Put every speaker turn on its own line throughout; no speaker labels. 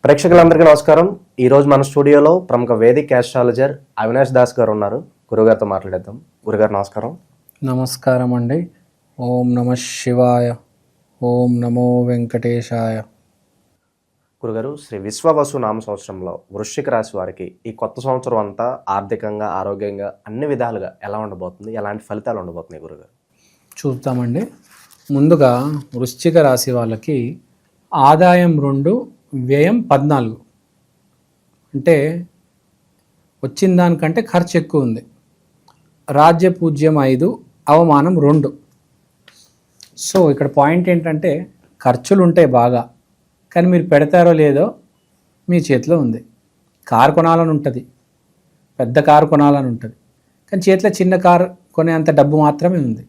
ప్రేక్షకులందరికీ నమస్కారం. ఈరోజు మన స్టూడియోలో ప్రముఖ వేదిక్ ఆస్ట్రాలజర్ అవినాష్ దాస్ గారు ఉన్నారు. గురుగారితో మాట్లాడేద్దాం. గురుగారు నమస్కారం.
నమస్కారం అండి. ఓం నమ శివాయ. ఓం నమో వెంకటేశాయ.
గురుగారు, శ్రీ విశ్వవసు నామ సంవత్సరంలో వృశ్చిక రాశి వారికి ఈ కొత్త సంవత్సరం అంతా ఆర్థికంగా, ఆరోగ్యంగా అన్ని విధాలుగా ఎలా ఉండబోతుంది, ఎలాంటి ఫలితాలు ఉండబోతున్నాయి గురుగారు?
చూద్దామండి. ముందుగా వృశ్చిక రాశి వాళ్ళకి ఆదాయం 2, వ్యయం 14. అంటే వచ్చిన దానికంటే ఖర్చు ఎక్కువ ఉంది. రాజ్యపూజ్యం 5, అవమానం 2. సో ఇక్కడ పాయింట్ ఏంటంటే ఖర్చులు ఉంటాయి బాగా, కానీ మీరు పెడతారో లేదో మీ చేతిలో ఉంది. కారు కొనాలని ఉంటుంది, పెద్ద కారు కొనాలని ఉంటుంది, కానీ చేతిలో చిన్న కారు కొనేంత డబ్బు మాత్రమే ఉంది.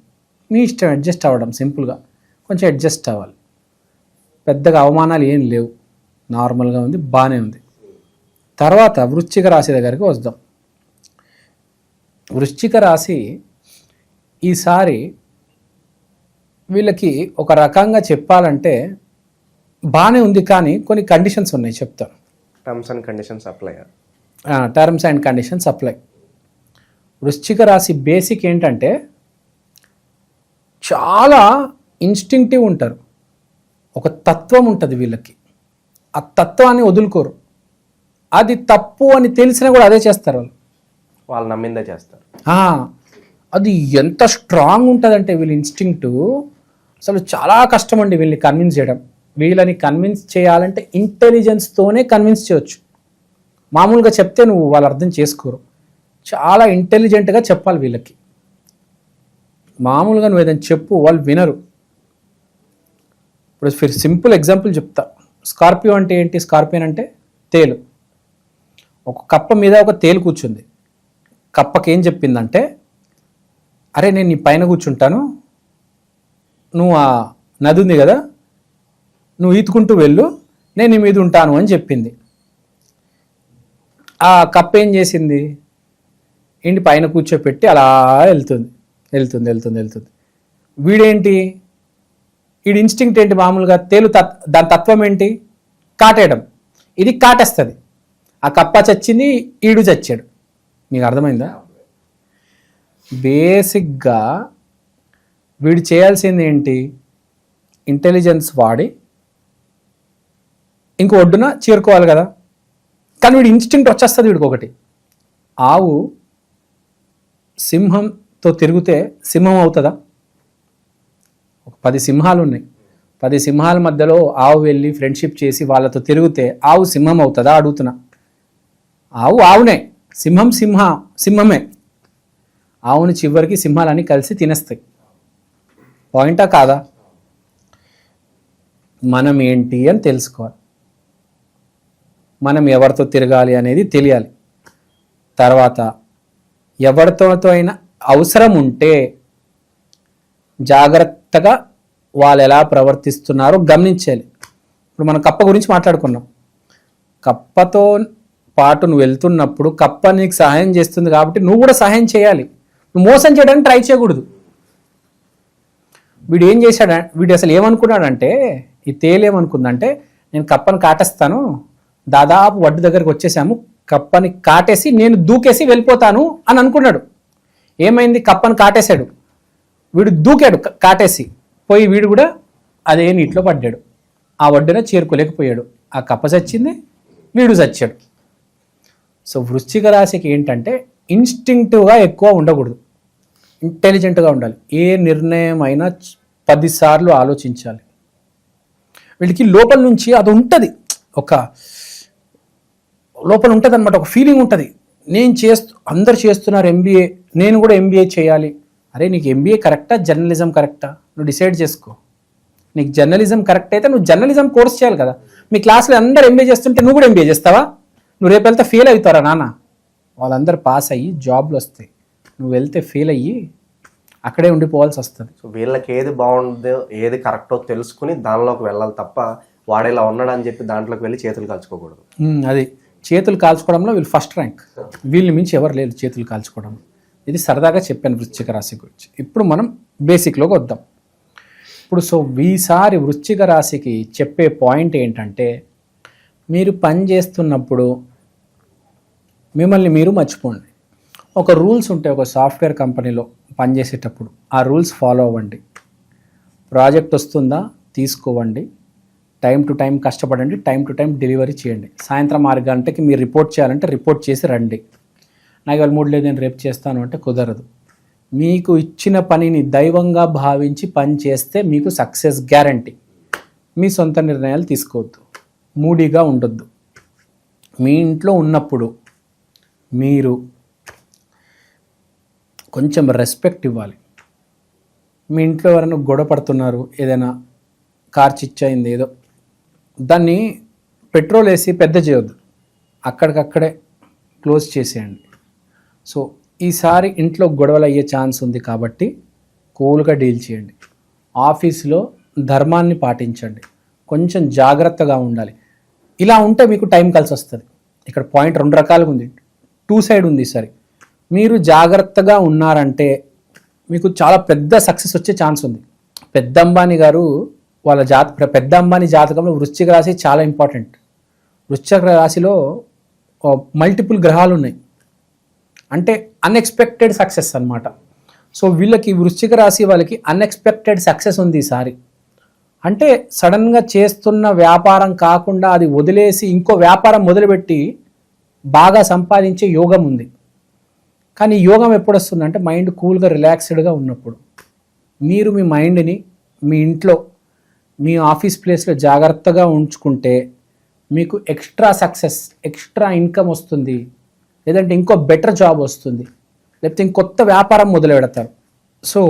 మీ ఇష్టం, అడ్జస్ట్ అవ్వడం. సింపుల్గా కొంచెం అడ్జస్ట్ అవ్వాలి. పెద్దగా అవమానాలు ఏం లేవు, నార్మల్గా ఉంది, బాగానే ఉంది. తర్వాత వృశ్చిక రాశి దగ్గరికి వద్దాం. వృశ్చిక రాశి ఈసారి వీళ్ళకి ఒక రకంగా చెప్పాలంటే బాగానే ఉంది, కానీ కొన్ని కండిషన్స్ ఉన్నాయి, చెప్తాను.
Terms and conditions apply.
Terms and conditions apply. వృశ్చిక రాశి బేసిక్ ఏంటంటే చాలా ఇన్స్టింక్టివ్ ఉంటారు. ఒక తత్వం ఉంటుంది వీళ్ళకి. ఆ తత్వాన్ని వదులుకోరు. అది తప్పు అని తెలిసినా కూడా అదే చేస్తారు
వాళ్ళు నమ్మిందే చేస్తారు.
అది ఎంత స్ట్రాంగ్ ఉంటుందంటే వీళ్ళ ఇన్స్టింక్ట్ అసలు చాలా కష్టం అండి వీళ్ళని కన్విన్స్ చేయడం. వీళ్ళని కన్విన్స్ చేయాలంటే ఇంటెలిజెన్స్తోనే కన్విన్స్ చేయొచ్చు. మామూలుగా చెప్తే వాళ్ళు అర్థం చేసుకోరు. చాలా ఇంటెలిజెంట్గా చెప్పాలి వీళ్ళకి. మామూలుగా నువ్వు ఏదైనా చెప్పు, వాళ్ళు వినరు. ఇప్పుడు సింపుల్ ఎగ్జాంపుల్ చెప్తా. స్కార్పియో అంటే ఏంటి? స్కార్పియన్ అంటే తేలు. ఒక కప్ప మీద ఒక తేలు కూర్చుంది. కప్పకి ఏం చెప్పిందంటే, అరే నేను నీ పైన కూర్చుంటాను, నువ్వు ఆ నది ఉంది కదా, నువ్వు ఈతుకుంటూ వెళ్ళు, నేను నీ మీద ఉంటాను అని చెప్పింది. ఆ కప్ప ఏం చేసింది? ఇంటి పైన కూర్చోపెట్టి అలా వెళ్తుంది. వీడేంటి? వీడి ఇన్స్టింక్ట్ ఏంటి? మామూలుగా తేలు దాని తత్వం ఏంటి? కాటేయడం. ఇది కాటేస్తుంది. ఆ కప్ప చచ్చింది, ఈడు చచ్చాడు. మీకు అర్థమైందా? బేసిక్గా వీడు చేయాల్సింది ఏంటి? ఇంటెలిజెన్స్ వాడి ఇంకో ఒడ్డున చేరుకోవాలి కదా. కానీ వీడి ఇన్స్టింక్ట్ వచ్చేస్తుంది వీడికి. ఒకటి, ఆవు సింహంతో తిరిగితే సింహం అవుతుందా? ఒక 10 సింహాలు ఉన్నాయి. 10 సింహాల మధ్యలో ఆవు వెళ్ళి ఫ్రెండ్షిప్ చేసి వాళ్ళతో తిరిగితే ఆవు సింహం అవుతుందా అడుగుతున్నా. ఆవునే. సింహమే. ఆవుని చివరికి సింహాలన్నీ కలిసి తినేస్తాయి. పాయింటా కాదా? మనం ఏంటి అని తెలుసుకోవాలి. మనం ఎవరితో తిరగాలి అనేది తెలియాలి. తర్వాత ఎవరితో అయినా అవసరం ఉంటే జాగ్రత్తగా వాళ్ళు ఎలా ప్రవర్తిస్తున్నారో గమనించాలి. ఇప్పుడు మనం కప్ప గురించి మాట్లాడుకున్నాం. కప్పతో పాటు నువ్వు వెళ్తున్నప్పుడు కప్ప నీకు సహాయం చేస్తుంది కాబట్టి నువ్వు కూడా సహాయం చేయాలి. నువ్వు మోసం చేయడానికి ట్రై చేయకూడదు. వీడు అసలు ఏమనుకున్నాడంటే, ఈ తేలు ఏమనుకుందంటే, నేను కప్పని కాటేస్తాను, దాదాపు వడ్డు దగ్గరికి వచ్చేసాము, కప్పని కాటేసి నేను దూకేసి వెళ్ళిపోతాను అని అనుకున్నాడు. ఏమైంది? కప్పని కాటేశాడు. వీడు దూకాడు కాటేసి పోయి, వీడు కూడా అదే నీటిలో పడ్డాడు. ఆ ఒడ్డున చేరుకోలేకపోయాడు. ఆ కప్ప చచ్చింది, వీడు చచ్చాడు. సో వృశ్చిక రాశికి ఏంటంటే ఇన్స్టింక్టివ్గా ఎక్కువ ఉండకూడదు, ఇంటెలిజెంట్గా ఉండాలి. ఏ నిర్ణయం అయినా 10 సార్లు ఆలోచించాలి. వీళ్ళకి లోపల నుంచి అది ఉంటుంది, ఒక లోపల ఉంటుంది అనమాట, ఒక ఫీలింగ్ ఉంటుంది. అందరు చేస్తున్నారు ఎంబీఏ, నేను కూడా ఎంబీఏ చేయాలి. అరే నీకు ఎంబీఏ కరెక్టా, జర్నలిజం కరెక్టా? నువ్వు డిసైడ్ చేసుకో. నీకు జర్నలిజం కరెక్ట్ అయితే నువ్వు జర్నలిజం కోర్స్ చేయాలి కదా. మీ క్లాస్లో అందరు ఎంబీఏ చేస్తుంటే నువ్వు కూడా ఎంబీఏ చేస్తావా? నువ్వు రేపు వెళ్తే ఫెయిల్ అవుతారా నాన్న? వాళ్ళందరూ పాస్ అయ్యి జాబ్లు వస్తాయి, నువ్వు వెళ్తే ఫెయిల్ అయ్యి అక్కడే ఉండిపోవాల్సి వస్తుంది.
సో వీళ్ళకి ఏది బాగుందో, ఏది కరెక్టో తెలుసుకుని దానిలోకి వెళ్ళాలి తప్ప వాడేలా ఉన్నాడని చెప్పి దాంట్లోకి వెళ్ళి చేతులు కాల్చుకోకూడదు.
అది చేతులు కాల్చుకోవడంలో వీళ్ళు ఫస్ట్ ర్యాంక్. వీళ్ళని మించి ఎవరు లేదు చేతులు కాల్చుకోవడం. ఇది సరదాగా చెప్పాను వృశ్చిక రాశి గురించి. ఇప్పుడు మనం బేసిక్లోకి వద్దాం. ఇప్పుడు ఈసారి వృశ్చిక రాశికి చెప్పే పాయింట్ ఏంటంటే, మీరు పని చేస్తున్నప్పుడు మిమ్మల్ని మీరు మర్చిపోండి. ఒక రూల్స్ ఉంటాయి ఒక సాఫ్ట్వేర్ కంపెనీలో పనిచేసేటప్పుడు, ఆ రూల్స్ ఫాలో అవ్వండి. ప్రాజెక్ట్ వస్తుందా తీసుకోవండి, టైం టు టైం కష్టపడండి, టైం టు టైం డెలివరీ చేయండి. సాయంత్రం 6 గంటలకి మీరు రిపోర్ట్ చేయాలంటే రిపోర్ట్ చేసి రండి. నాకు ఇవాళ మూడు లేదు, నేను రేపు చేస్తాను అంటే కుదరదు. మీకు ఇచ్చిన పనిని దైవంగా భావించి పని చేస్తే మీకు సక్సెస్ గ్యారంటీ. మీ సొంత నిర్ణయాలు తీసుకోవద్దు, మూడీగా ఉండొద్దు. మీ ఇంట్లో ఉన్నప్పుడు మీరు కొంచెం రెస్పెక్ట్ ఇవ్వాలి. మీ ఇంట్లో ఎవరైనా గొడవ పడుతున్నారు, ఏదైనా కార్ చిచ్చయింది ఏదో, దాన్ని పెట్రోల్ వేసి పెద్ద చేయొద్దు, అక్కడికక్కడే క్లోజ్ చేసేయండి. సో ఈసారి ఇంట్లో గొడవలు అయ్యే ఛాన్స్ ఉంది కాబట్టి కూల్గా డీల్ చేయండి. ఆఫీస్లో ధర్మాన్ని పాటించండి, కొంచెం జాగ్రత్తగా ఉండాలి. ఇలా ఉంటే మీకు టైం కలిసి వస్తుంది. ఇక్కడ పాయింట్ 2 రకాలుగా ఉంది, 2 సైడ్ ఉంది. సరే, మీరు జాగ్రత్తగా ఉన్నారంటే మీకు చాలా పెద్ద సక్సెస్ వచ్చే ఛాన్స్ ఉంది. పెద్ద అంబానీ గారు వాళ్ళ పెద్ద అంబానీ జాతకంలో వృశ్చిక రాశి చాలా ఇంపార్టెంట్. వృశ్చిక రాశిలో మల్టిపుల్ గ్రహాలు ఉన్నాయి, అంటే అన్ఎక్స్పెక్టెడ్ సక్సెస్ అన్నమాట. సో వీళ్ళకి వృశ్చిక రాశి వాళ్ళకి అన్ఎక్స్పెక్టెడ్ సక్సెస్ ఉంది ఈసారి. అంటే సడన్గా చేస్తున్న వ్యాపారం కాకుండా అది వదిలేసి ఇంకో వ్యాపారం మొదలుపెట్టి బాగా సంపాదించే యోగం ఉంది. కానీ యోగం ఎప్పుడు వస్తుందంటే మైండ్ కూల్గా రిలాక్స్డ్గా ఉన్నప్పుడు. మీరు మీ మైండ్ని మీ ఇంట్లో మీ ఆఫీస్ ప్లేస్లో జాగ్రత్తగా ఉంచుకుంటే మీకు ఎక్స్ట్రా సక్సెస్, ఎక్స్ట్రా ఇన్కమ్ వస్తుంది, లేదంటే ఇంకో బెటర్ జాబ్ వస్తుంది, లేకపోతే ఇంకొత్త వ్యాపారం మొదలు పెడతారు. సో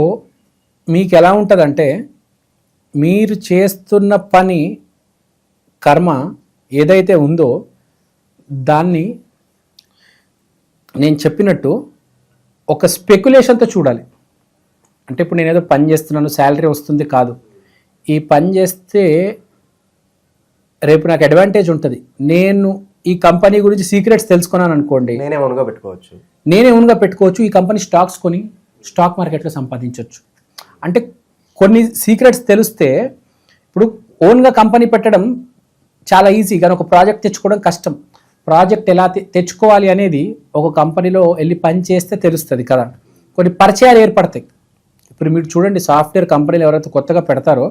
మీకు ఎలా ఉంటుందంటే మీరు చేస్తున్న పని కర్మ ఏదైతే ఉందో దాన్ని నేను చెప్పినట్టు ఒక స్పెక్యులేషన్తో చూడాలి. అంటే ఇప్పుడు నేను ఏదో పని చేస్తున్నాను, శాలరీ వస్తుంది కాదు. ఈ పని చేస్తే రేపు నాకు అడ్వాంటేజ్ ఉంటుంది, నేను ఈ కంపెనీ గురించి సీక్రెట్స్ తెలుసుకున్నాను అనుకోండి, నేనే ఓన్గా పెట్టుకోవచ్చు. ఈ కంపెనీ స్టాక్స్ కొని స్టాక్ మార్కెట్లో సంపాదించవచ్చు. అంటే కొన్ని సీక్రెట్స్ తెలిస్తే ఇప్పుడు ఓన్గా కంపెనీ పెట్టడం చాలా ఈజీ, కానీ ఒక ప్రాజెక్ట్ తెచ్చుకోవడం కష్టం. ప్రాజెక్ట్ ఎలా తెచ్చుకోవాలి అనేది ఒక కంపెనీలో వెళ్ళి పని చేస్తే తెలుస్తుంది కదా. కొన్ని పరిచయాలు ఏర్పడతాయి. ఇప్పుడు మీరు చూడండి, సాఫ్ట్వేర్ కంపెనీలు ఎవరైతే కొత్తగా పెడతారో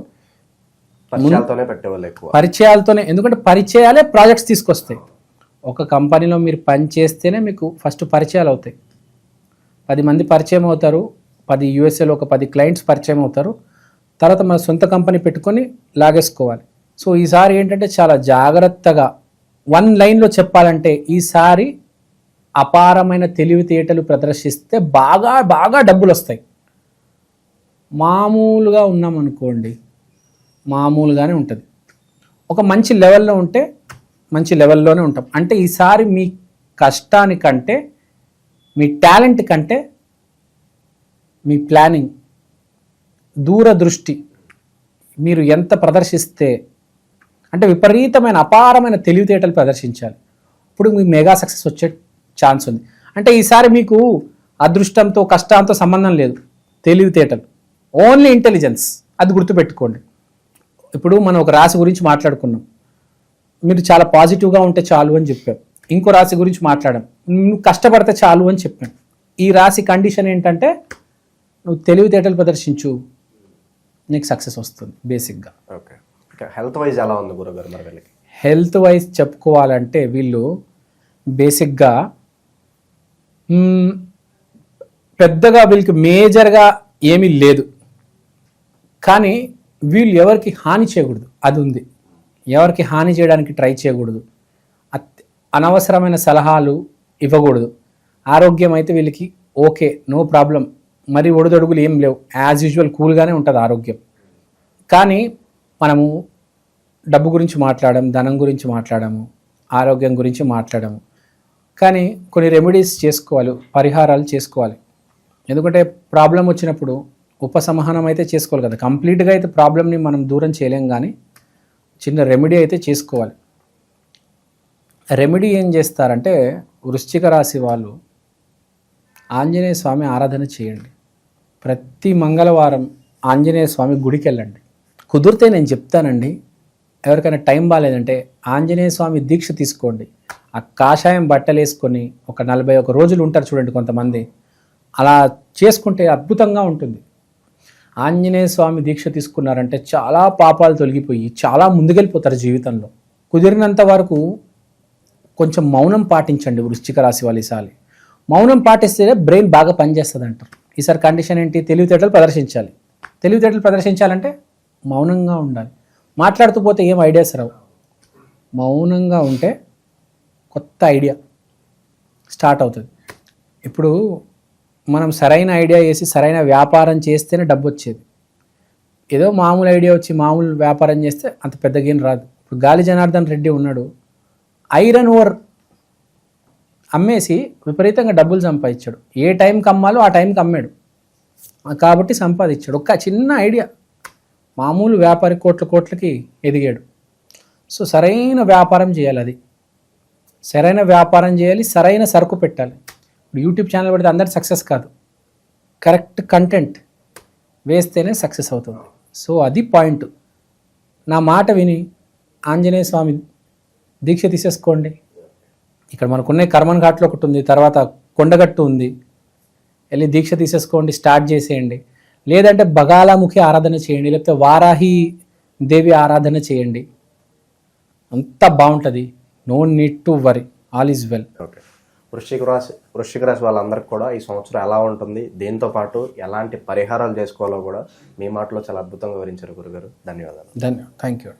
పరిచయాలతోనే, ఎందుకంటే పరిచయాలే ప్రాజెక్ట్స్ తీసుకొస్తాయి. ఒక కంపెనీలో మీరు పని చేస్తేనే మీకు ఫస్ట్ పరిచయాలు అవుతాయి. 10 మంది పరిచయం అవుతారు, 10 యూఎస్ఏలో ఒక 10 క్లయింట్స్ పరిచయం అవుతారు. తర్వాత మన సొంత కంపెనీ పెట్టుకొని లాగేసుకోవాలి. సో ఈసారి ఏంటంటే చాలా జాగ్రత్తగా, 1 లైన్లో చెప్పాలంటే ఈసారి అపారమైన తెలివితేటలు ప్రదర్శిస్తే బాగా బాగా డబ్బులు వస్తాయి. మామూలుగా ఉన్నామనుకోండి, మామూలుగానే ఉంటుంది. ఒక మంచి లెవెల్లో ఉంటే మంచి లెవెల్లోనే ఉంటాం. అంటే ఈసారి మీ కష్టానికంటే, మీ టాలెంట్ కంటే మీ ప్లానింగ్, దూరదృష్టి మీరు ఎంత ప్రదర్శిస్తే, అంటే విపరీతమైన అపారమైన తెలివితేటలు ప్రదర్శించాలి. ఇప్పుడు మీకు మెగా సక్సెస్ వచ్చే ఛాన్స్ ఉంది. అంటే ఈసారి మీకు అదృష్టంతో కష్టాంతో సంబంధం లేదు, తెలివితేటలు, ఓన్లీ ఇంటెలిజెన్స్. అది గుర్తుపెట్టుకోండి. ఇప్పుడు మనం ఒక రాశి గురించి మాట్లాడుకున్నాం, మీరు చాలా పాజిటివ్గా ఉంటే చాలు అని చెప్పాం. ఇంకో రాశి గురించి మాట్లాడాం, నువ్వు కష్టపడితే చాలు అని చెప్పాం. ఈ రాశి కండిషన్ ఏంటంటే నువ్వు తెలివితేటలు ప్రదర్శించు, నీకు సక్సెస్ వస్తుంది బేసిక్గా.
ఓకే, హెల్త్ వైజ్ ఎలా ఉంది గురుగారు మరి వీళ్ళకి?
హెల్త్ వైజ్ చెప్పుకోవాలంటే వీళ్ళు బేసిక్గా పెద్దగా వీళ్ళకి మేజర్గా ఏమీ లేదు, కానీ వీళ్ళు ఎవరికి హాని చేయకూడదు, అది ఉంది. ఎవరికి హాని చేయడానికి ట్రై చేయకూడదు, అనవసరమైన సలహాలు ఇవ్వకూడదు. ఆరోగ్యం అయితే వీళ్ళకి ఓకే, నో ప్రాబ్లం, మరి ఒడిదొడుగులు ఏం లేవు, యాజ్ యూజువల్ కూల్గానే ఉంటుంది ఆరోగ్యం. కానీ మనము డబ్బు గురించి మాట్లాడము, ధనం గురించి మాట్లాడము, ఆరోగ్యం గురించి మాట్లాడము. కానీ కొన్ని రెమెడీస్ చేసుకోవాలి, పరిహారాలు చేసుకోవాలి. ఎందుకంటే ప్రాబ్లం వచ్చినప్పుడు ఉపసంహరణం అయితే చేసుకోవాలి కదా. కంప్లీట్గా అయితే ప్రాబ్లమ్ని మనం దూరం చేయలేం, కానీ చిన్న రెమెడీ అయితే చేసుకోవాలి. రెమెడీ ఏం చేస్తారంటే వృశ్చిక రాశి వాళ్ళు ఆంజనేయ స్వామి ఆరాధన చేయండి. ప్రతి మంగళవారం ఆంజనేయ స్వామి గుడికి వెళ్ళండి. కుదిరితే నేను చెప్తానండి, ఎవరికైనా టైం బాగాలేదంటే ఆంజనేయ స్వామి దీక్ష తీసుకోండి. ఆ కాషాయం బట్టలు వేసుకొని ఒక 41 రోజులు ఉంటారు చూడండి కొంతమంది, అలా చేసుకుంటే అద్భుతంగా ఉంటుంది. ఆంజనేయ స్వామి దీక్ష తీసుకున్నారంటే చాలా పాపాలు తొలగిపోయి చాలా ముందుకెళ్ళిపోతారు జీవితంలో. కుదిరినంత వరకు కొంచెం మౌనం పాటించండి వృశ్చిక రాశి వాళ్ళు. ఈసారి మౌనం పాటిస్తే బ్రెయిన్ బాగా పనిచేస్తుంది అంటారు. ఈసారి కండిషన్ ఏంటి? తెలివితేటలు ప్రదర్శించాలి. తెలివితేటలు ప్రదర్శించాలంటే మౌనంగా ఉండాలి. మాట్లాడుతూ పోతే ఏం ఐడియాస్ రావు. మౌనంగా ఉంటే కొత్త ఐడియా స్టార్ట్ అవుతుంది. ఇప్పుడు మనం సరైన ఐడియా వేసి సరైన వ్యాపారం చేస్తేనే డబ్బు వచ్చేది. ఏదో మామూలు ఐడియా వచ్చి మామూలు వ్యాపారం చేస్తే అంత పెద్దగా ఏం రాదు. ఇప్పుడు గాలి జనార్దన్ రెడ్డి ఉన్నాడు, ఐరన్ ఓర్ అమ్మేసి విపరీతంగా డబ్బులు సంపాదించాడు. ఏ టైంకి అమ్మాలో ఆ టైంకి అమ్మాడు కాబట్టి సంపాదించాడు. ఒక చిన్న ఐడియా, మామూలు వ్యాపారి కోట్లకి ఎదిగాడు. సో సరైన వ్యాపారం చేయాలి. అది సరైన వ్యాపారం చేయాలి, సరైన సరుకు పెట్టాలి. ఇప్పుడు యూట్యూబ్ ఛానల్ పెడితే అందరు సక్సెస్ కాదు, కరెక్ట్ కంటెంట్ వేస్తేనే సక్సెస్ అవుతుంది. సో అది పాయింట్. నా మాట విని ఆంజనేయ స్వామి దీక్ష తీసేసుకోండి. ఇక్కడ మనకున్న కర్మన్ ఘాట్లో ఒకటి ఉంది, తర్వాత కొండగట్టు ఉంది, వెళ్ళి దీక్ష తీసేసుకోండి, స్టార్ట్ చేసేయండి. లేదంటే బగాలాముఖి ఆరాధన చేయండి, లేకపోతే వారాహి దేవి ఆరాధన చేయండి. అంతా బాగుంటుంది. No need to worry, all is well.
Okay. వృశ్చిక రాశి వాళ్ళందరికీ కూడా ఈ సంవత్సరం ఎలా ఉంటుంది, దీంతో పాటు ఎలాంటి పరిహారాలు చేసుకోవాలో కూడా మీ మాటలో చాలా అద్భుతంగా వివరించారు గురుగారు. ధన్యవాదాలు.
Thank you.